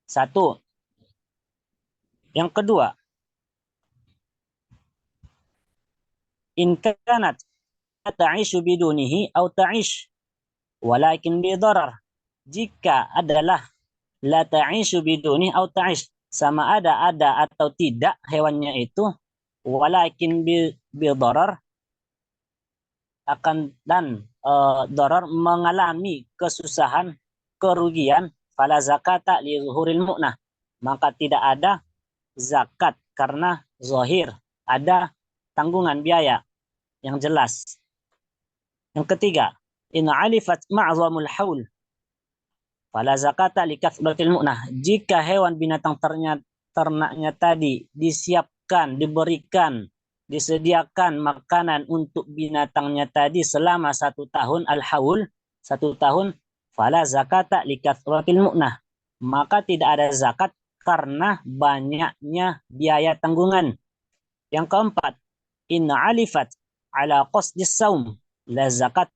Satu. Yang kedua, in kanat ta'ishu bidunihi atau ta'ish walakin bidarar. Jika adalah la ta'ishu bidunihi atau ta'ish, sama ada atau tidak hewannya itu, walakin bidarar, akan dan darar mengalami kesusahan, kerugian, fala zakata li zuhuril mu'nah, maka tidak ada zakat karena zahir ada tanggungan biaya yang jelas. Yang ketiga, in alifat ma'zamul haul fala zakata li kathratil mu'nah. Jika hewan binatang ternaknya tadi disiapkan, diberikan, disediakan makanan untuk binatangnya tadi selama 1 tahun, al-haul, 1 tahun, fala zakata li kathratil mu'nah. Maka tidak ada zakat karena banyaknya biaya tanggungan. Yang keempat, in alifat ala qasdis saum la zakat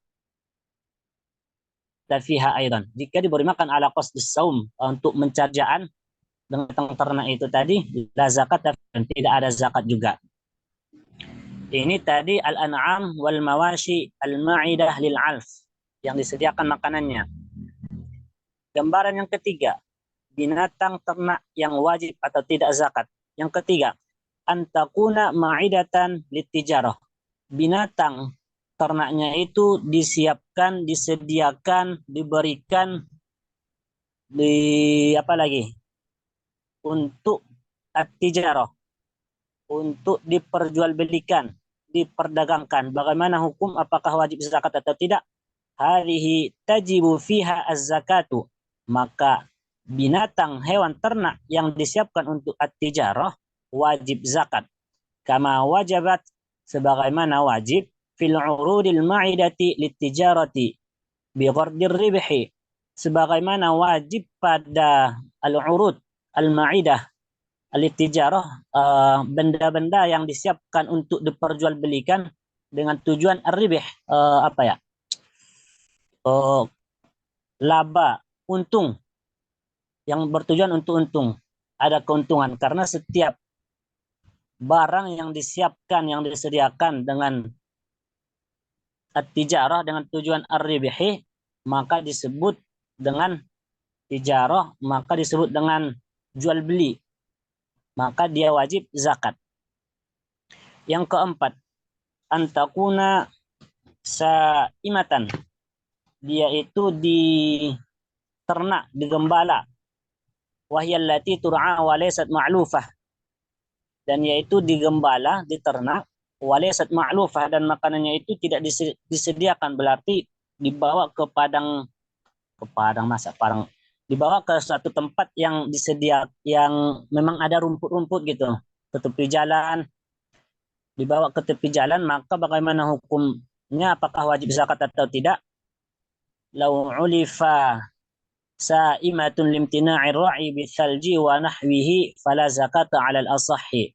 fiha aidan. Jika diberi makan ala qasdis saum, untuk mencarjaan dengan ternak itu tadi, la zakat dan tidak ada zakat juga. Ini tadi al-an'am wal mawashi al-ma'idah lil alf, yang disediakan makanannya. Gambaran yang ketiga, binatang ternak yang wajib atau tidak zakat. Yang ketiga, antakuna ma'idatan litijarah. Binatang ternaknya itu disiapkan, disediakan, diberikan apa lagi? Untuk at-tijarah, untuk diperjualbelikan, diperdagangkan. Bagaimana hukum, apakah wajib zakat atau tidak? Harihi tajibu fiha az-zakatu. Maka binatang hewan ternak yang disiapkan untuk at-tijarah wajib zakat. Kama wajabat, sebagaimana wajib fil urudil ma'idati litijarati bi ghardir ribhi, sebagaimana wajib pada al-urud al-ma'idah al-tijarah, benda-benda yang disiapkan untuk diperjualbelikan dengan tujuan ar-ribh, apa ya? Laba, untung, yang bertujuan untuk untung, ada keuntungan, karena setiap barang yang disiapkan, yang disediakan dengan at-tijarah dengan tujuan ar-ribhi, maka disebut dengan tijarah, maka disebut dengan jual beli, maka dia wajib zakat. Yang keempat, antakuna saimatan, dia itu di ternak, digembala, wahyallati tur'a wa laysat ma'lufah, dan yaitu digembala, diternak, walaysat ma'lufah, dan makanannya itu tidak disediakan, berarti dibawa ke padang masak parang, dibawa ke suatu tempat yang disediakan, yang memang ada rumput-rumput gitu, ke tepi jalan, dibawa ke tepi jalan, maka bagaimana hukumnya, apakah wajib zakat atau tidak? Lau ulifa sa'imatun limtina'ir ra'i bithalji wa nahwihi fala zakata 'alal asahhi.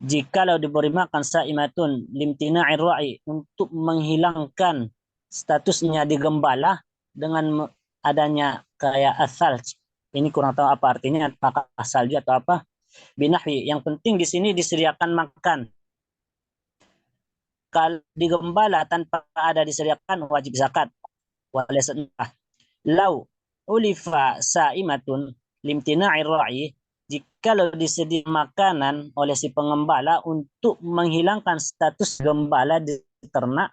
Jikalau diberi makan sa'imatun limtina'ir ra'i, untuk menghilangkan statusnya digembala dengan adanya kayak asalj. Ini kurang tahu apa artinya, apakah salju atau apa. Binahwi, yang penting di sini disediakan makan. Kalau digembala tanpa ada disediakan, wajib zakat. Lau ulifa sa'imatun limtina'ir ra'i, jikalau disediakan makanan oleh si pengembala untuk menghilangkan status gembala di ternak,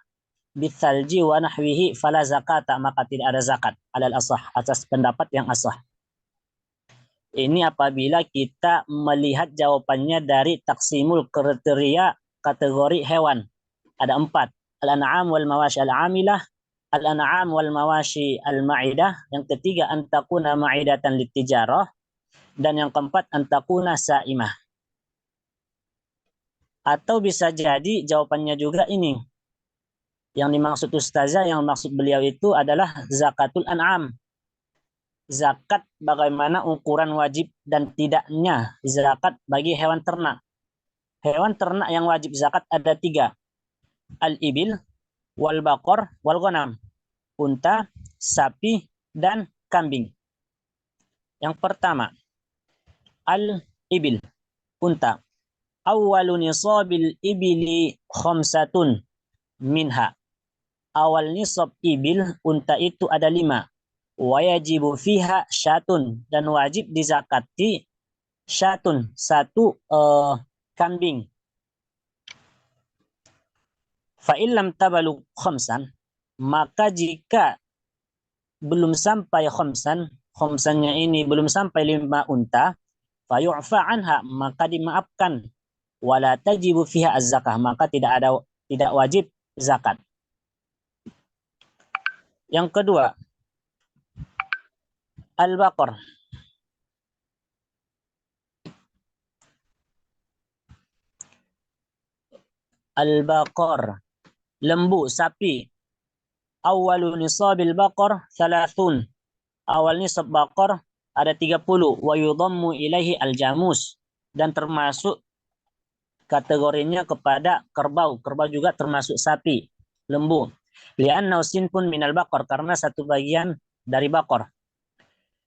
bithalji wa nahwihi fala zakata, maka tidak ada zakat, alal asah, atas pendapat yang asah. Ini apabila kita melihat jawabannya dari taksimul kriteria kategori hewan. Ada 4. Al-an'am wal mawashi al-amilah, al-an'am wal mawashi al-ma'idah. Yang ketiga, antakuna ma'idatan litijarah. Dan yang keempat, antakuna sa'imah. Atau bisa jadi jawabannya juga ini. Yang dimaksud ustazah, yang maksud beliau itu adalah zakatul an'am. Zakat bagaimana ukuran wajib dan tidaknya zakat bagi hewan ternak. Hewan ternak yang wajib zakat ada 3. Al-ibil, wal baqar, wal ghanam. Unta, sapi, dan kambing. Yang pertama, al-ibil, unta. Awwalu nisabil ibili khamsatun minha. Awal nisab ibil, unta itu ada 5. Wayajibu fiha syatun, dan wajib dizakati syatun, satu kambing. Fa'ilam tabaluk khamsan, maka jika belum sampai khamsan, khamsannya ini belum sampai 5 unta, fayu'fa anha, maka dimaafkan. Wala tajibu fiha az-zakah, maka tidak wajib zakat. Yang kedua, al-baqar. Al-baqar, lembu, sapi. Awwalu nisabil baqar 30. Awal nisab baqar ada 30. Wa yudhammu ilaihi al-jamus, dan termasuk kategorinya kepada kerbau. Kerbau juga termasuk sapi, lembu. Li'annahu sinfun minal baqar, karena satu bagian dari baqar.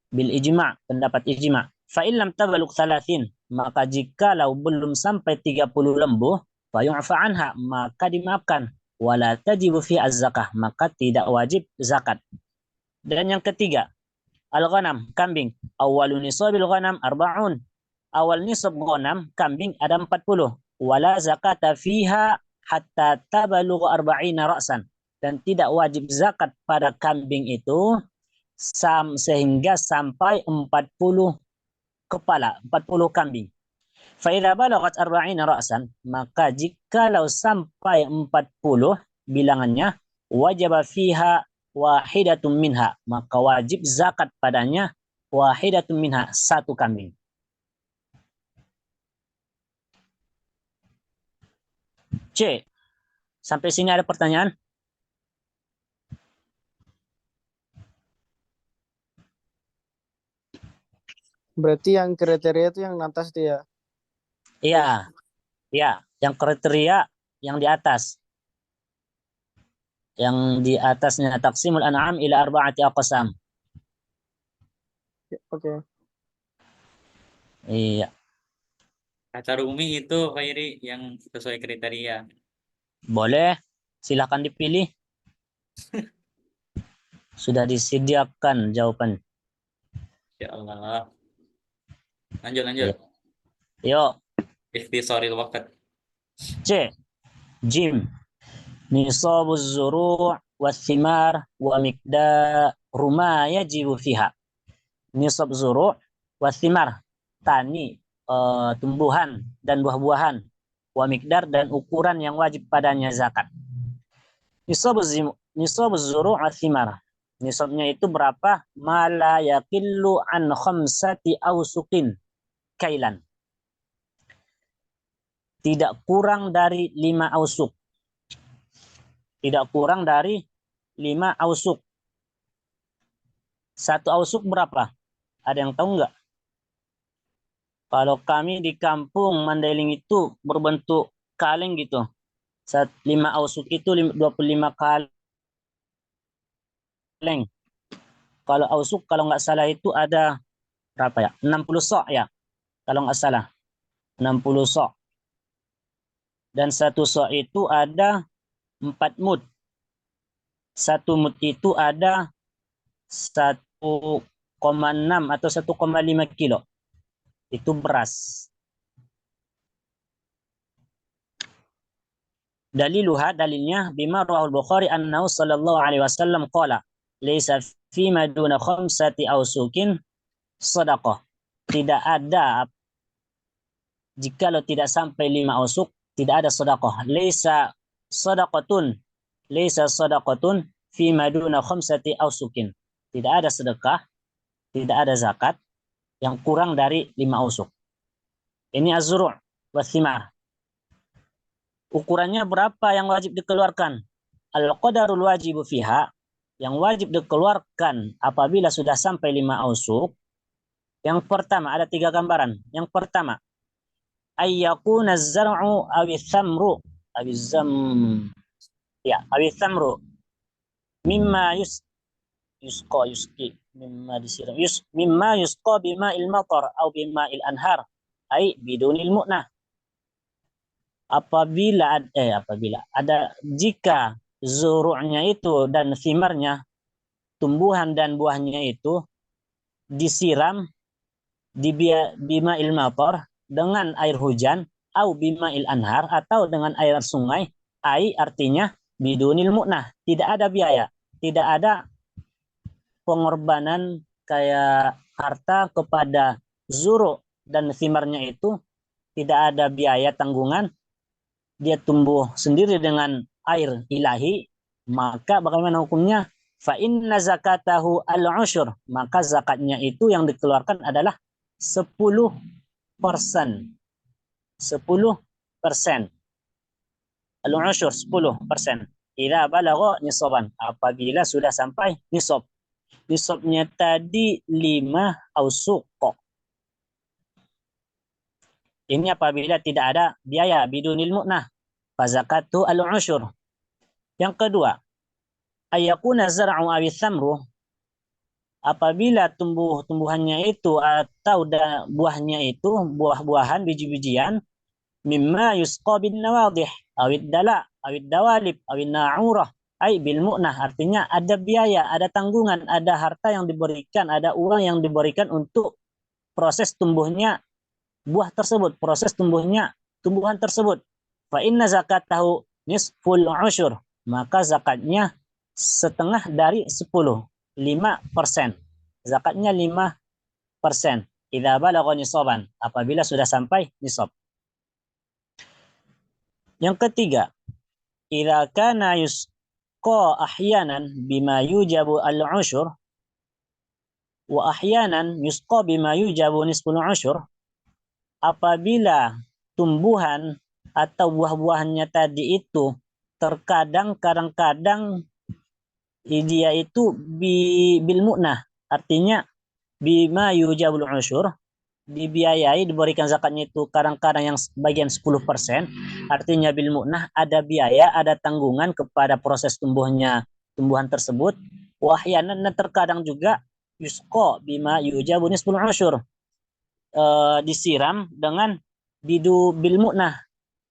Bil ijma', pendapat ijma'. Fa illam tabaluk 30, maka jikalau belum sampai 30 lembu, fa yu'fa anha, maka dimaafkan. Wala tajibu fi az-zakah, maka tidak wajib zakat. Dan yang ketiga, al-ghanam, kambing. Awwalu nisabil ghanam 40. Awal nisab ghanam, kambing ada 40. Wala zakata fiha hatta tabalugh 40 ra'san. Dan tidak wajib zakat pada kambing itu sehingga sampai 40 kepala, 40 kambing. Fa idza balagat 40 ra'san, maka jikalau sampai 40 bilangannya, wajib fiha wahidatun minha, maka wajib zakat padanya wahidatun minha, satu kambing. C. Sampai sini ada pertanyaan? Berarti yang kriteria itu yang atas dia. Iya. Ya, yang kriteria yang di atas. Yang di atasnya taqsimul an'am ila arba'ati aqsam. Oke. Iya. Kata Rumi itu Pak Iri yang sesuai kriteria. Boleh, silakan dipilih. Sudah disediakan jawaban. Ya Allah. Lanjut. Yuk, Ikhtisaril waqt. C. Jim. Nisabuz zuru' wathimar wa miqdaru ma yajibu fiha. Nisab zuru' wathimar, tani, tumbuhan dan buah-buahan. Wa miqdar, dan ukuran yang wajib padanya zakat. Nisabuz zuru' wathimar. Nisabnya itu berapa? Ma la yaqillu an khamsati awsuqin kailan. Tidak kurang dari 5 ausuk. Tidak kurang dari 5 ausuk. Satu ausuk berapa? Ada yang tahu nggak? Kalau kami di kampung Mandailing itu berbentuk kaleng gitu. 5 ausuk itu 25 kaleng. Kalau ausuk kalau nggak salah itu ada berapa ya? 60 sok ya. Kalau nggak salah. 60 sok. Dan satu sok itu ada 4 mud. Satu mud itu ada 1,6 atau 1,5 kilo. Itu beras. Dalilnya bima rawahul Bukhari annahu sallallahu alaihi wasallam qala laisa fi ma duna khamsati awsukin shadaqah. Tidak ada, jikalau tidak sampai 5 ausuk, tidak ada sedekah. Laisa sadaqatun fi maduna khamsati ausukin. Tidak ada sedekah, tidak ada zakat yang kurang dari 5 ausuk. Ini az-zuru' wathimar. Ukurannya berapa yang wajib dikeluarkan? Al-qadarul wajibu fiha, yang wajib dikeluarkan apabila sudah sampai 5 ausuk. Yang pertama, ada 3 gambaran. Yang pertama, ayyakuna az-zar'u awithamru awithamru mimma Yusqa yusqi mimma disiram. Mimma yusqa bima il matar atau bima il anhar. Ai bidunil mu'nah. Apabila ada jika zuru'nya itu dan thimarnya, tumbuhan dan buahnya itu disiram di bima il matar dengan air hujan, au bima il anhar atau dengan air sungai, ai artinya bidunil mu'nah, tidak ada biaya, tidak ada pengorbanan kayak harta kepada zuru dan thimarnya itu, tidak ada biaya tanggungan, dia tumbuh sendiri dengan air ilahi, maka bagaimana hukumnya? Fa inna zakatahu al-usyur, maka zakatnya itu yang dikeluarkan adalah 10%. 10%. Al-usyur 10%. Idza balagha nisaban, apabila sudah sampai nisab. Nisabnya tadi 5 ausuk. Ini apabila tidak ada biaya bidunil mu'nah. Fazakatu al-usyur. Yang kedua, ayakuna zar'u awi thamru, apabila tumbuhannya itu atau buahnya itu buah-buahan biji-bijian, mimma yusqa bin nawadih awid dala awid dawalib awid na'urah ay bil mu'nah, artinya ada biaya, ada tanggungan, ada harta yang diberikan, ada uang yang diberikan untuk proses tumbuhnya buah tersebut, proses tumbuhan tersebut. Fa inna zakatahu nisful usyur, maka zakatnya setengah dari 10, 5%. Zakatnya 5%. Idza balagha nisaban, apabila sudah sampai nisab. Yang ketiga, idza kana yusqa ahyanan bima yujabu al-usyur wa ahyanan yusqa bima yujabu nisful usyur, apabila tumbuhan atau buah-buahannya tadi itu terkadang kadang-kadang dia itu bil mu'nah, artinya bima yujabul usyur, dibiayai, diberikan zakatnya itu kadang-kadang yang bagian 10%, artinya bil mu'nah, ada biaya, ada tanggungan kepada proses tumbuhan tersebut. Wahyanan, terkadang juga yusqa bima yujabu nisful usyur, disiram dengan bil mu'nah,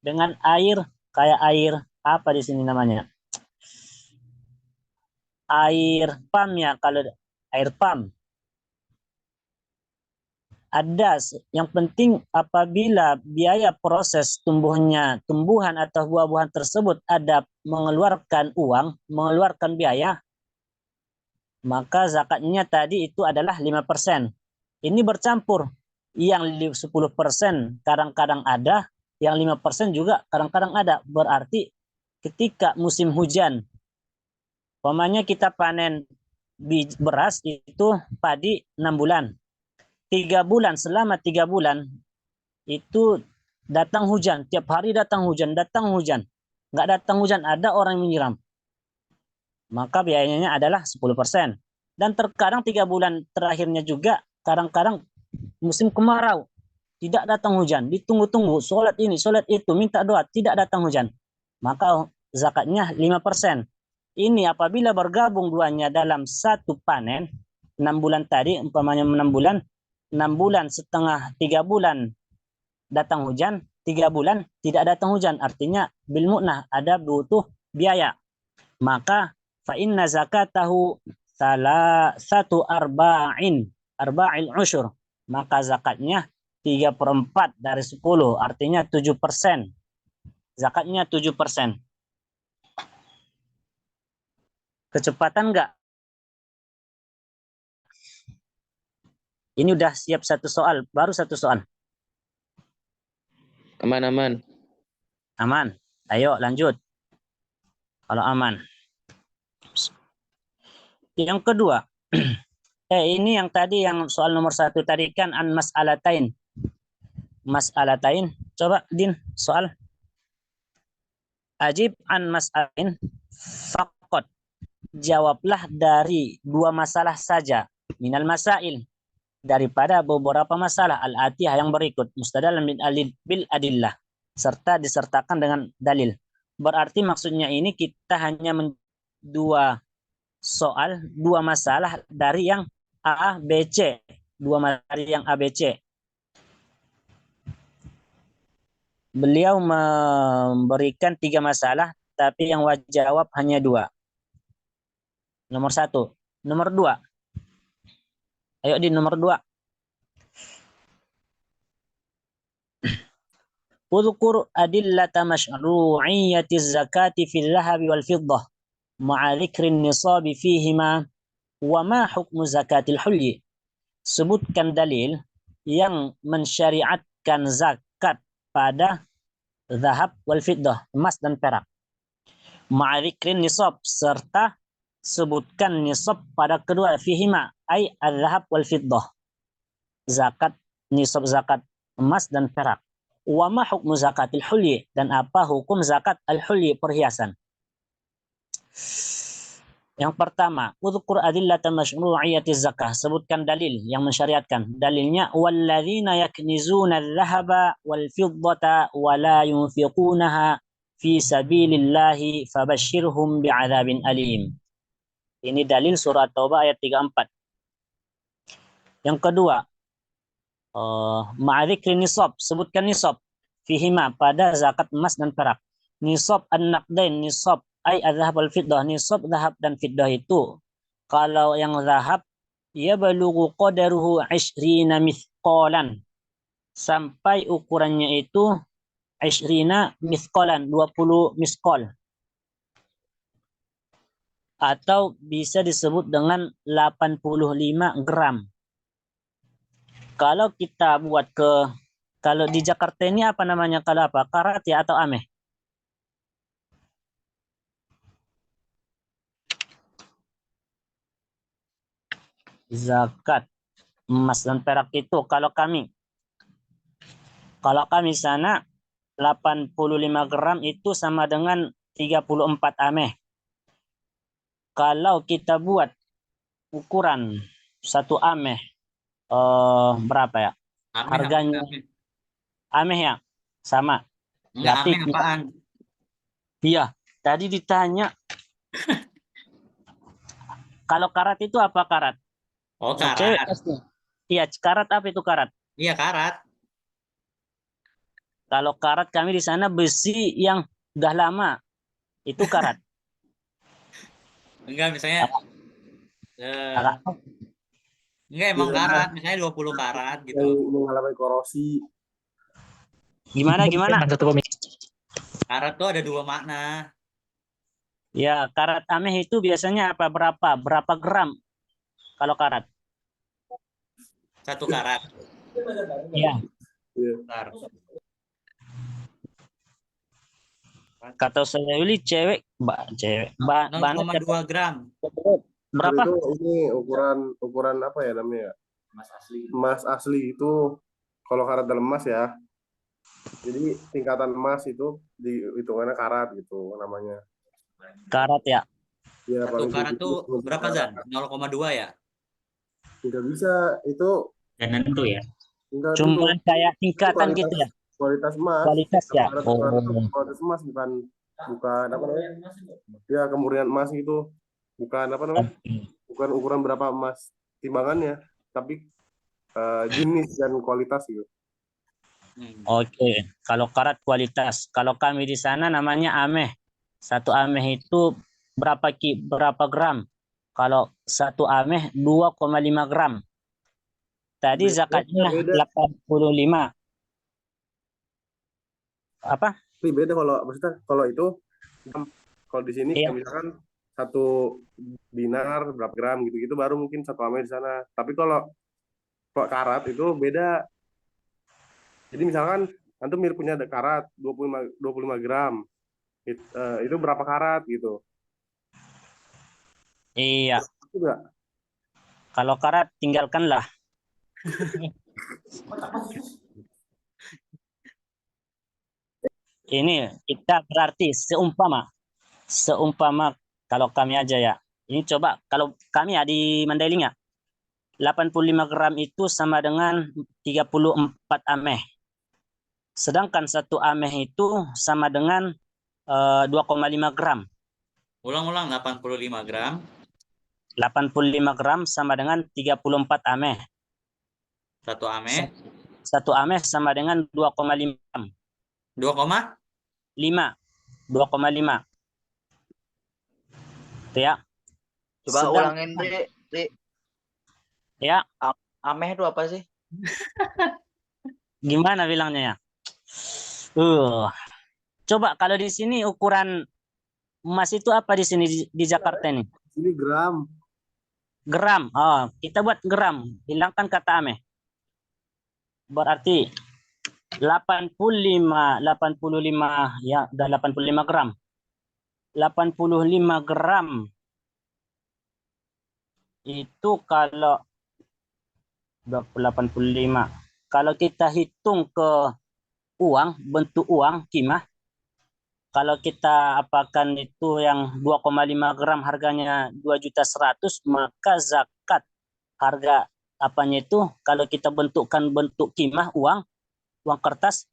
dengan air, kayak air apa di sini namanya, air pam ya, kalau air pam ada. Yang penting apabila biaya proses tumbuhan atau buah-buahan tersebut ada mengeluarkan uang, mengeluarkan biaya, maka zakatnya tadi itu adalah 5%. Ini bercampur, yang 10% kadang-kadang ada, yang 5% juga kadang-kadang ada. Berarti ketika musim hujan, umpamanya kita panen beras itu padi 6 bulan. 3 bulan, selama 3 bulan itu datang hujan, tiap hari datang hujan. Nggak datang hujan, ada orang yang menyiram, maka biayanya adalah 10%. Dan terkadang 3 bulan terakhirnya juga kadang-kadang musim kemarau, tidak datang hujan, ditunggu-tunggu, sholat ini, sholat itu, minta doa, tidak datang hujan, maka zakatnya 5%. Ini apabila bergabung duanya dalam satu panen, 6 bulan tadi, umpamanya 6 bulan, 6 bulan setengah, 3 bulan datang hujan, 3 bulan tidak datang hujan, artinya bil mu'nah, ada butuh biaya. Maka fa inna zakatahu satu arba'il usyur, maka zakatnya 3/4 dari 10, artinya 7%. Zakatnya 7%. Kecepatan enggak? Ini udah siap satu soal, baru satu soal. Aman. Aman. Ayo lanjut. Kalau aman. Yang kedua, ini yang tadi, yang soal nomor 1 tadi kan an mas'alatain. Mas'alatain. Coba Din, soal. Ajib an mas'alatain faqat. Jawablah dari 2 masalah saja. Minal masail. Daripada beberapa masalah al-atiyah yang berikut, mustadalan bil adillah, serta disertakan dengan dalil. Berarti maksudnya ini kita hanya 2 soal dua masalah dari yang A, B, C. Dari yang A, B, C. Beliau memberikan 3 masalah, tapi yang wajib jawab hanya 2. Nomor 1. Nomor 2. Ayo di nomor 2. Udhkur adillata masyru'iyyati zakati fil dhahabi wal fiddah ma'a dzikrin nisabi fihima wa ma hukmu zakatil hulyi. Sebutkan dalil yang mensyariatkan zakat pada zahab wal fiddah, emas dan perak. Ma'a dzikrin nisab, serta sebutkan nisab pada kedua, fihima ay al-zahab wal fiddah. Zakat, nisab zakat emas dan perak. Wa ma hukmu zakatil hulyi, dan apa hukum zakat al-hulyi, perhiasan. Yang pertama, udhkur adillata masyru'iyyati zakah, sebutkan dalil yang mensyariatkan. Dalilnya, walladzina yaknizuna adh-dhahaba wal fiddata wa la yunfiqunaha fi sabilillahi fabashshirhum bi'adzabin alim. Ini dalil surat Taubah ayat 34. Yang kedua, ma'adzikri nisab, sebutkan nisab fihima, pada zakat emas dan perak. Nisab an-naqdain, nisab ay az-zahab wal fiddah, nisab zahab dan fiddah itu, kalau yang zahab ya balughu qadaruhu 20 mithqalan, sampai ukurannya itu 20 mithqalan, 20 misqal, atau bisa disebut dengan 85 gram. Kalau kita buat kalau di Jakarta ini apa namanya, kalau apa? Karat ya atau ameh? Zakat emas dan perak itu kalau kami sana 85 gram itu sama dengan 34 ameh. Kalau kita buat ukuran 1 ameh, berapa ya? Ameh, Harganya ameh. ameh ya? Sama. Enggak, Tapi ameh apaan? iya, tadi ditanya kalau karat itu apa karat? Oh, Cewek karat. pasti. Iya, karat apa itu karat? Iya, karat. Kalau karat kami di sana besi yang udah lama, itu karat. Enggak, misalnya Karat. enggak emang karat, misalnya 20 karat gitu. Yang mengalami korosi. Gimana? Karat tuh ada 2 makna. Ya, karat ameh itu biasanya apa? Berapa gram kalau karat? 1 karat. Iya. Bentar. Kata saya Willy cewek, banyak 0,2 gram. berapa? Itu ini ukuran apa ya namanya? Emas asli. Emas asli itu kalau karat dalam emas ya. Jadi tingkatan emas itu di hitungannya karat gitu namanya. Karat ya. Ya 1 paling karat sedikit tuh berapa, Zan? 0,2 ya? Enggak bisa itu Dan tentu ya. enggak tentu. Cuman kayak Itu tingkatan gitu ya. kualitas emas. Kualitas ya. Karat Oh. itu kualitas emas bukan apa namanya? Ya kemurnian emas gitu. Bukan apa namanya? Bukan ukuran berapa emas timbangannya, tapi jenis dan kualitas gitu. Oke, kalau karat kualitas. Kalau kami di sana namanya ameh. 1 ameh itu berapa gram? Kalau 1 ameh 2,5 gram. Tadi zakatnya Beda. 85. Apa? Ini beda kalau maksudnya kalau itu kalau di sini Iya. kayak misalkan 1 dinar berapa gram gitu-gitu baru mungkin 1 ameh di sana. Tapi kalau karat itu beda. Jadi misalkan antum punya ada karat 25 gram. Itu berapa karat gitu. Iya. Itu enggak? Kalau karat tinggalkanlah. Ini kita berarti seumpama kalau kami aja ya. Ini coba kalau kami ya di Mandailing ya. 85 gram itu sama dengan 34 ameh. Sedangkan 1 ameh itu sama dengan 2,5 gram. Ulang-ulang 85 gram. 85 gram sama dengan 34 ameh. 1 ameh 1 ameh sama dengan 2,5 gram. 2,5. 2,5. Itu ya. Coba Sedang- ulangin, Ri. Ya, Ameh itu apa sih? gimana bilangnya ya? Coba kalau di sini ukuran emas itu apa di sini di Jakarta ini? Ini gram. Gram. Oh, kita buat gram. Hilangkan kata ameh. Berarti 85 ya, udah 85 gram. 85 gram itu kalau 85. Kalau kita hitung ke uang, bentuk uang kimah, kalau kita apakan itu yang 2,5 gram harganya 2.100.000, maka zakat harga apanya itu kalau kita bentukkan bentuk kimah uang kertas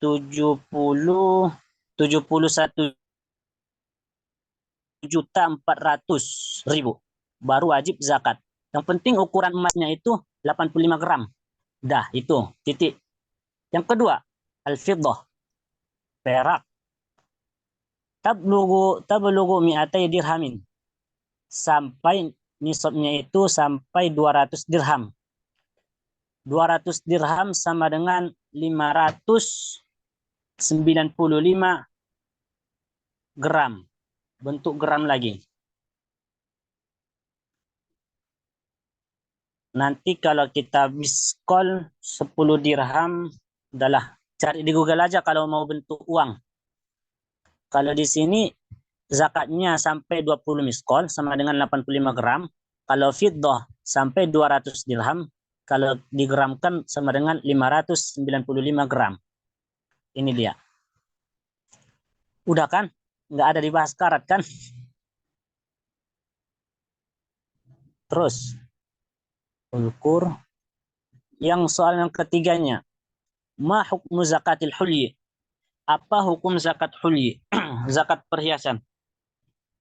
71.400.000 baru wajib zakat. Yang penting ukuran emasnya itu 85 gram. Dah, itu titik. Yang kedua, al-fiddah, perak. Tablughu mi'atai dirhamin. Sampai nisabnya itu sampai 200 dirham. 200 dirham sama dengan 595 gram. Bentuk gram lagi. Nanti kalau kita miskol 10 dirham, udahlah cari di Google aja kalau mau bentuk uang. Kalau di sini zakatnya sampai 20 miskol sama dengan 85 gram. Kalau fiddah sampai 200 dirham, kalau digramkan sama dengan 595 gram. Ini dia. Udah kan? Nggak ada dibahas karat kan? Terus ukur yang soal yang ketiganya, ma hukmu zakatil hulyi? Apa hukum zakat hulyi? Zakat perhiasan.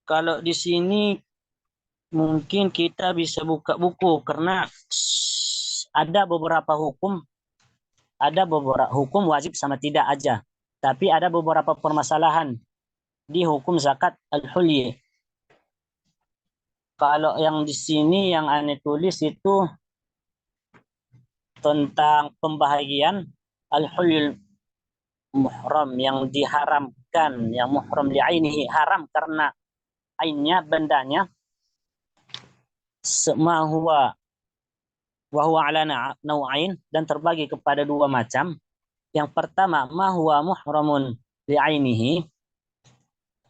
Kalau di sini mungkin kita bisa buka buku karena ada beberapa hukum wajib sama tidak aja. Tapi ada beberapa permasalahan di hukum zakat al-hulyi. Kalau yang di sini yang aneh tulis itu tentang pembahagian al-hulyul muhram yang diharamkan, yang muhram li'ainihi, haram karena ainnya, bendanya, ma huwa wa huwa ala nau'ain, dan terbagi kepada dua macam. Yang pertama, ma huwa muhramun li'ainihi,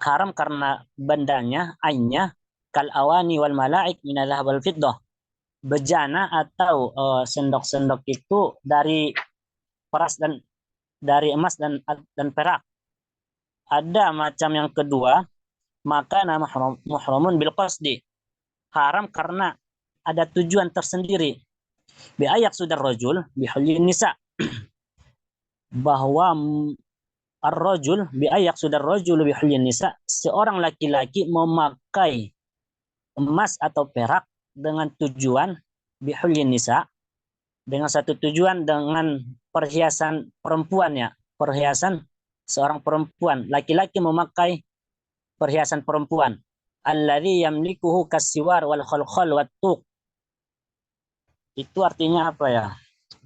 haram karena bendanya, ainnya, kal awani wal malaik min al-dhahab wal fiddah, bejana atau sendok-sendok itu dari peras dan dari emas dan perak. Ada macam yang kedua, maka nama muhramun bil qasdi, haram karena ada tujuan tersendiri. Bi ayak sudar rajul bi hulyin nisa, bahwa ar-rajul bi ayak sudar rajul bi hulyin nisa, seorang laki-laki memakai emas atau perak dengan tujuan bi hulyin nisa, dengan satu tujuan, dengan perhiasan perempuannya, perhiasan seorang perempuan, laki-laki memakai perhiasan perempuan. Alladzi yamlikuhu kasiwar wal khalkhal wat tuq. Itu artinya apa ya?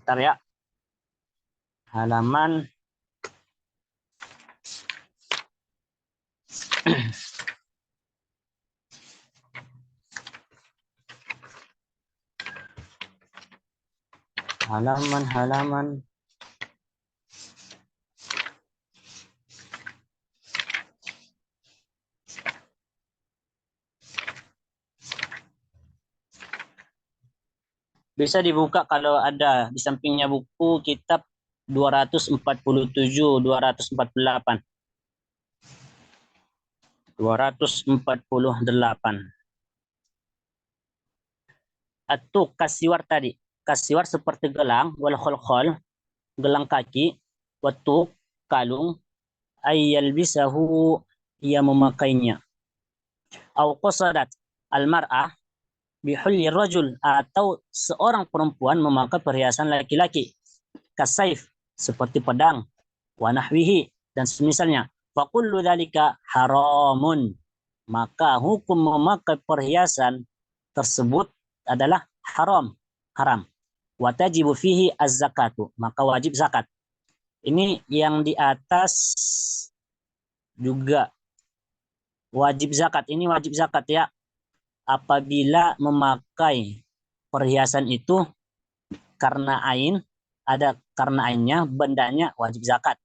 Bentar ya. Halaman halaman bisa dibuka kalau ada di sampingnya buku kitab 247, 248. 248. Atau kasiwar tadi. Kasiwar seperti gelang, wal khalkhal, gelang kaki, watu, kalung, ayyal bisahu, ia memakainya. Au qasadat al-mar'ah, bihulli rajul, atau seorang perempuan memakai perhiasan laki-laki, kasaif, seperti pedang, wa nahwihi, dan semisalnya. Fakullu dzalika haramun, maka hukum memakai perhiasan tersebut adalah haram. Wa tajibu fihi az-zakatu, maka wajib zakat. Ini yang di atas juga wajib zakat. Ini wajib zakat ya. Apabila memakai perhiasan itu karena karena ainnya, bendanya, wajib zakat.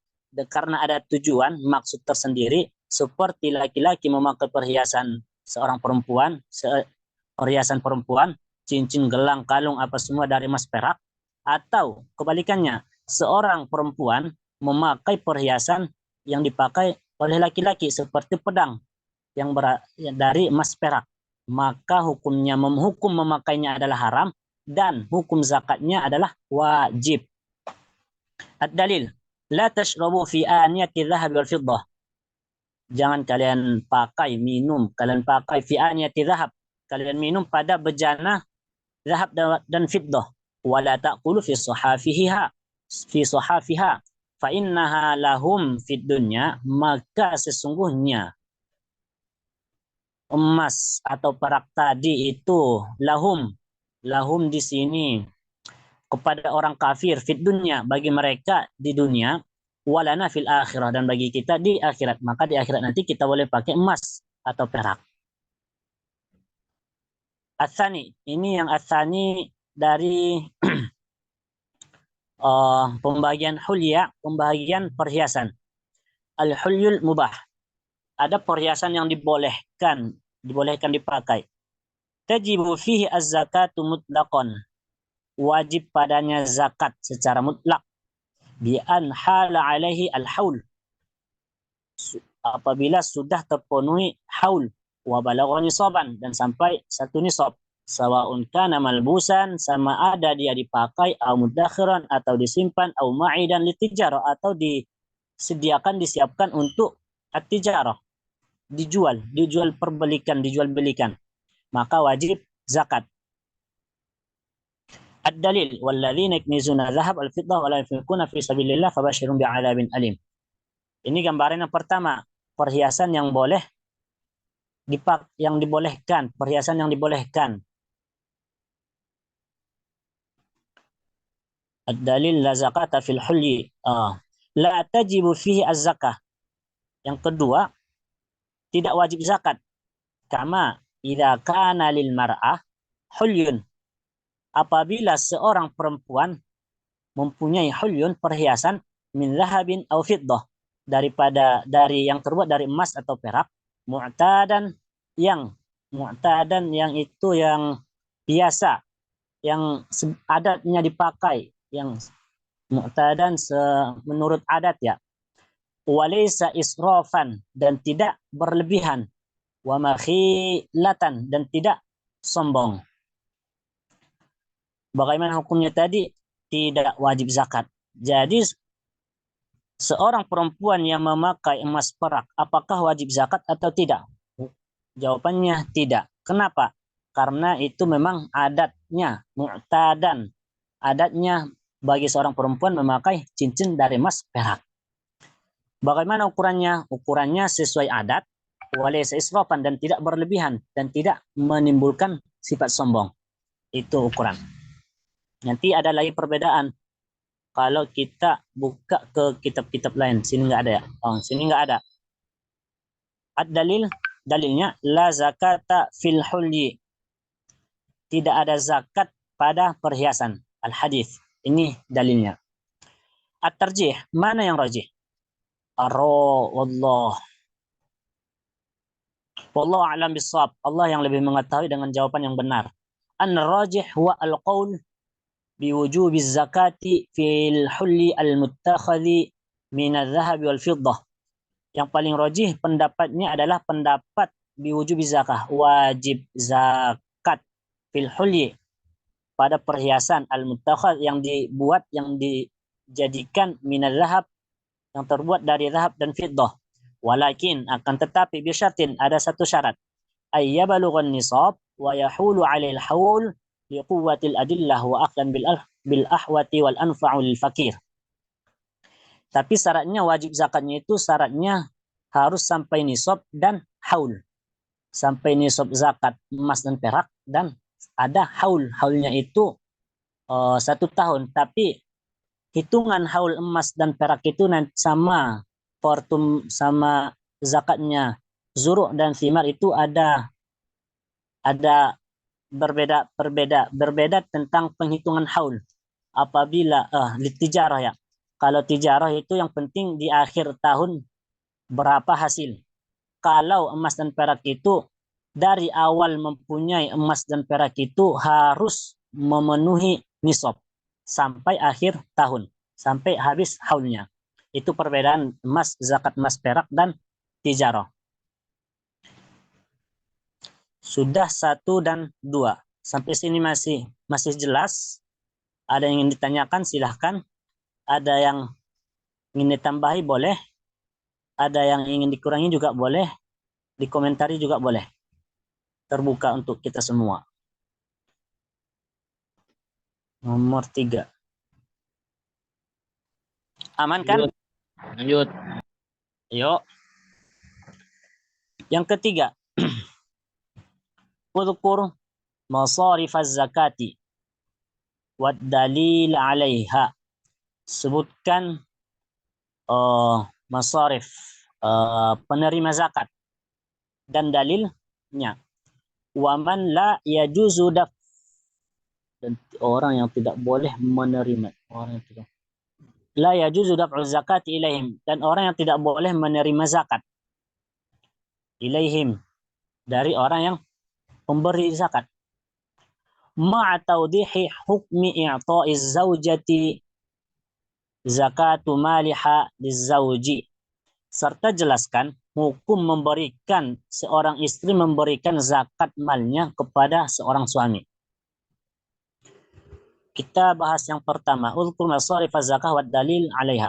Karena ada tujuan, maksud tersendiri, seperti laki-laki memakai perhiasan seorang perempuan, perhiasan perempuan, cincin, gelang, kalung, apa semua dari emas perak, atau kebalikannya, seorang perempuan memakai perhiasan yang dipakai oleh laki-laki seperti pedang yang dari emas perak, maka hukum memakainya adalah haram dan hukum zakatnya adalah wajib. Ad-dalil, la tashrabu fi aniyati dhahab wal fiddah. Jangan kalian pakai fi aniyati dhahab. Kalian minum pada bejana zahab dan fiddah. Wala ta'kulu fi sahafiha. Fa innaha lahum fid dunya, maka sesungguhnya emas atau perak tadi itu lahum di sini kepada orang kafir, fid dunya, bagi mereka di dunia, walana fil akhirah, dan bagi kita di akhirat. Maka di akhirat nanti kita boleh pakai emas atau perak. Atsani, ini yang atsani dari pembagian hulya, pembagian perhiasan. Al-hulyul mubah. Ada perhiasan yang dibolehkan dipakai. Tajibu fihi az-zakatu mutlaqan. Wajib padanya zakat secara mutlak. Bi an hala alaihi al-haul. Apabila sudah terpenuhi haul, wa balagha nisaban, dan sampai 1 nisab. Sawaun kana malbusan, sama ada dia dipakai, au mudakhiran, atau disimpan, au ma'idan litijarah, atau disiapkan untuk at-tijarah, dijual belikan, maka wajib zakat. Ad-dalil, walladzina yaknizuna dzahab al-fiddah wa la yunfiquna fi sabilillah fabashshirhum bi'adzabin alim. Ini gambaran yang pertama, perhiasan yang dibolehkan, perhiasan yang dibolehkan. Ad-dalil la zakata fil hulyi. La tajibu fihi az-zakah. Yang kedua, tidak wajib zakat. Kama idza kana lil mar'ah hulyun. Apabila seorang perempuan mempunyai hulyun, perhiasan, min zahabin aw fiddah, dari yang terbuat dari emas atau perak, mu'tadan yang itu yang biasa, yang adatnya dipakai, yang mu'tadan menurut adat ya. Walaysa israfan, dan tidak berlebihan, wa makhilatan, dan tidak sombong. Bagaimana hukumnya tadi? Tidak wajib zakat. Jadi seorang perempuan yang memakai emas perak, apakah wajib zakat atau tidak? Jawabannya tidak. Kenapa? Karena itu memang adatnya, mu'tadan. Adatnya bagi seorang perempuan memakai cincin dari emas perak. Bagaimana ukurannya? Ukurannya sesuai adat, walaysa israfan, dan tidak berlebihan, dan tidak menimbulkan sifat sombong. Itu ukuran. Nanti ada lagi perbedaan. Kalau kita buka ke kitab-kitab lain, sini nggak ada ya? Sini nggak ada. Ad-dalil, dalilnya la zakata fil hulyi. Tidak ada zakat pada perhiasan. Al-hadis. Ini dalilnya. At-tarjih, mana yang rajih? Wallahu a'lam bissawab. Allah yang lebih mengetahui dengan jawaban yang benar. An-rajih huwa al-qaul biwujubi zakati fil hulli al-muttakhadhi min adh-dhahab wal fiddah. Yang paling rajih pendapatnya adalah pendapat biwujubi zakah, wajib zakat, fil hulli, pada perhiasan, al-muttakhadh, yang dibuat, yang dijadikan min adh-dhahab, yang terbuat dari zahab dan fiddah. Walakin, akan tetapi, bisyartin, ada satu syarat. ay yablugha nisab wa yahulu 'alail haul liquwwatil adillah wa aqlan bil ahwati wal anfa'u lil fakir. Tapi syaratnya wajib zakatnya itu syaratnya harus sampai nisab dan haul. Sampai nisab zakat emas dan perak, dan ada haul. Haulnya itu 1 tahun. Tapi hitungan haul emas dan perak itu nanti sama zakatnya zuru' dan thimar itu ada berbeda tentang penghitungan haul. Apabila tijarah ya. Kalau tijarah itu yang penting di akhir tahun berapa hasil. Kalau emas dan perak itu dari awal mempunyai emas dan perak itu harus memenuhi nisab sampai akhir tahun, sampai habis haulnya. Itu perbedaan zakat emas perak dan tijarah. Sudah 1 dan 2. Sampai sini masih jelas? Ada yang ingin ditanyakan silahkan. Ada yang ingin ditambahi boleh. Ada yang ingin dikurangi juga boleh. Dikomentari juga boleh. Terbuka untuk kita semua. Nomor 3. Aman kan? Lanjut. Yuk. Yang ketiga. Udhkur masarifaz zakati wad dalil 'alaiha. Sebutkan masarif penerima zakat dan dalilnya. Waman la yajuzu daf, dan orang yang tidak boleh menerima, orang yang tidak la yajuzu daf'u zakati ilaihim, dan orang yang tidak boleh menerima zakat ilaihim dari orang yang pemberi zakat. Ma'a tawdihi hukmi i'ta'iz zaujati zakatu maliha lizauji, serta jelaskan hukum memberikan seorang istri memberikan zakat malnya kepada seorang suami. Kita bahas yang pertama, uzkur masarif az-zakah wad dalil 'alaiha.